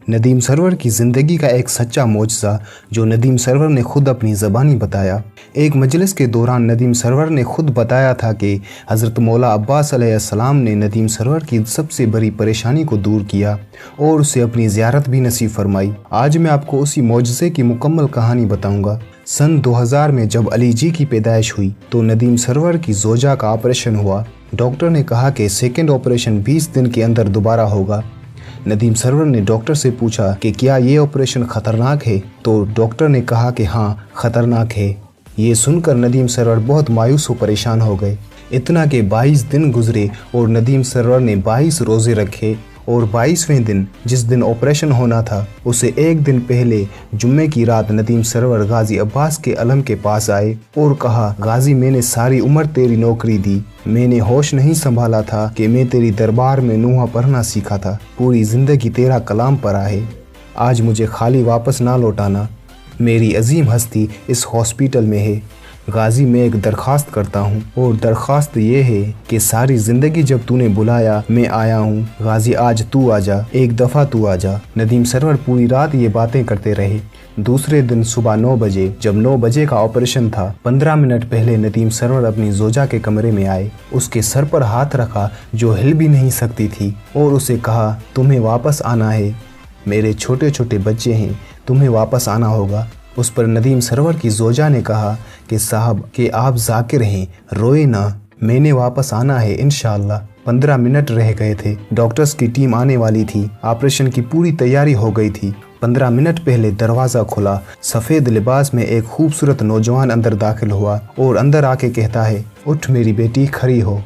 Nadeem server की ज़िंदगी का एक सच्चा मौजज़ा जो नदीम सरवर ने खुद अपनी ज़बानी बताया। एक मजलिस के दौरान नदीम सरवर ने खुद बताया था कि हज़रत मौला अब्बास अलैहिस्सलाम ने नदीम सरवर की सबसे बड़ी परेशानी को दूर किया और उसे अपनी ज़ियारत भी नसीब फरमाई। आज मैं आपको उसी मौजज़े की मुकम्मल कहानी बताऊँगा। सन 2000 में जब अली जी की पैदाइश हुई तो नदीम सरवर की ज़ोजा का ऑपरेशन हुआ। डॉक्टर ने कहा कि सेकेंड ऑपरेशन 20 दिन के अंदर दोबारा होगा। नदीम सरवर ने डॉक्टर से पूछा कि क्या ये ऑपरेशन ख़तरनाक है, तो डॉक्टर ने कहा कि हाँ ख़तरनाक है। ये सुनकर नदीम सरवर बहुत मायूस व परेशान हो गए। इतना कि 22 दिन गुजरे और नदीम सरवर ने 22 रोज़े रखे और 22वें दिन जिस दिन ऑपरेशन होना था उसे एक दिन पहले जुम्मे की रात नदीम सरवर गाजी अब्बास के अलम के पास आए और कहा, गाजी मैंने सारी उम्र तेरी नौकरी दी, मैंने होश नहीं संभाला था कि मैं तेरी दरबार में नूहा पढ़ना सीखा था, पूरी ज़िंदगी तेरा कलाम पढ़ा है, आज मुझे खाली वापस ना लौटाना, मेरी अजीम हस्ती इस हॉस्पिटल में है। गाजी मैं एक दरख्वास्त करता हूँ और दरख्वास्त ये है कि सारी ज़िंदगी जब तूने बुलाया मैं आया हूँ, गाजी आज तू आ जा, एक दफ़ा तू आ जा। नदीम सरवर पूरी रात ये बातें करते रहे। दूसरे दिन सुबह 9 बजे जब 9 बजे का ऑपरेशन था, 15 मिनट पहले नदीम सरवर अपनी ज़ोजा के कमरे में आए, उसके सर पर हाथ रखा जो हिल भी नहीं सकती थी और उसे कहा, तुम्हें वापस आना है, मेरे छोटे छोटे बच्चे हैं, तुम्हें वापस आना होगा। उस पर नदीम सरवर की ज़ोजा ने कहा कि साहब कि आप ज़ाकिर हैं, रोए ना, मैंने वापस आना है इंशाअल्लाह। 15 मिनट रह गए थे, डॉक्टर्स की टीम आने वाली थी, ऑपरेशन की पूरी तैयारी हो गई थी। 15 मिनट पहले दरवाज़ा खुला, सफ़ेद लिबास में एक खूबसूरत नौजवान अंदर दाखिल हुआ और अंदर आके कहता है, उठ मेरी बेटी, खड़ी हो।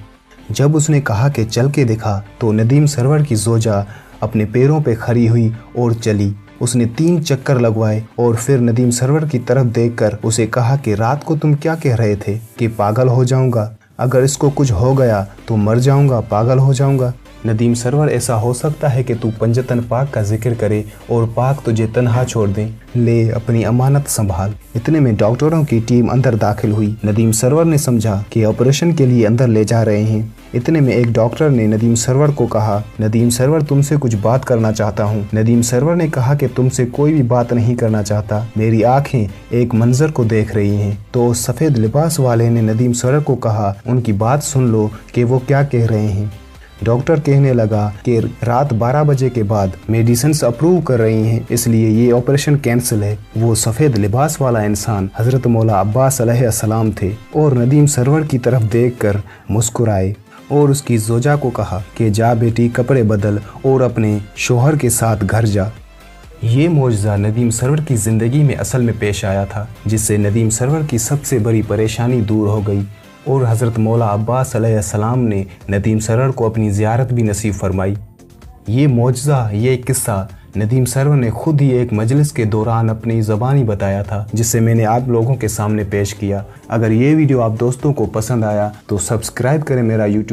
जब उसने कहा कि चल के दिखा तो नदीम सरवर की ज़ोजा अपने पैरों पे खड़ी हुई और चली। उसने 3 चक्कर लगवाए और फिर नदीम सरवर की तरफ देखकर उसे कहा कि रात को तुम क्या कह रहे थे कि पागल हो जाऊंगा, अगर इसको कुछ हो गया तो मर जाऊंगा, पागल हो जाऊंगा। नदीम सरवर ऐसा हो सकता है कि तू पंजतन पाक का जिक्र करे और पाक तुझे तन्हा छोड़ दे, ले अपनी अमानत संभाल। इतने में डॉक्टरों की टीम अंदर दाखिल हुई। नदीम सरवर ने समझा कि ऑपरेशन के लिए अंदर ले जा रहे हैं। इतने में एक डॉक्टर ने नदीम सरवर को कहा, नदीम सरवर तुमसे कुछ बात करना चाहता हूँ। नदीम सरवर ने कहा कि तुमसे कोई भी बात नहीं करना चाहता, मेरी आंखें एक मंजर को देख रही हैं। तो सफ़ेद लिबास वाले ने नदीम सरवर को कहा, उनकी बात सुन लो कि वो क्या कह रहे हैं। डॉक्टर कहने लगा कि रात 12 बजे के बाद मेडिसिन अप्रूव कर रही हैं, इसलिए ये ऑपरेशन कैंसिल है। वो सफ़ेद लिबास वाला इंसान हज़रत मौला अब्बास अलैहिस्सलाम थे और नदीम सरवर की तरफ देखकर मुस्कुराए और उसकी ज़ोजा को कहा कि जा बेटी, कपड़े बदल और अपने शोहर के साथ घर जा। ये मौजज़ा नदीम सरवर की ज़िंदगी में असल में पेश आया था, जिससे नदीम सरवर की सबसे बड़ी परेशानी दूर हो गई और हज़रत मौला अब्बास अलैहिस्सलाम ने नदीम सरवर को अपनी ज़ियारत भी नसीब फरमाई। ये मौजज़ा, ये किस्सा नदीम सरवर ने खुद ही एक मजलिस के दौरान अपनी ज़बानी बताया था, जिसे मैंने आप लोगों के सामने पेश किया। अगर ये वीडियो आप दोस्तों को पसंद आया तो सब्सक्राइब करें मेरा यूट्यूब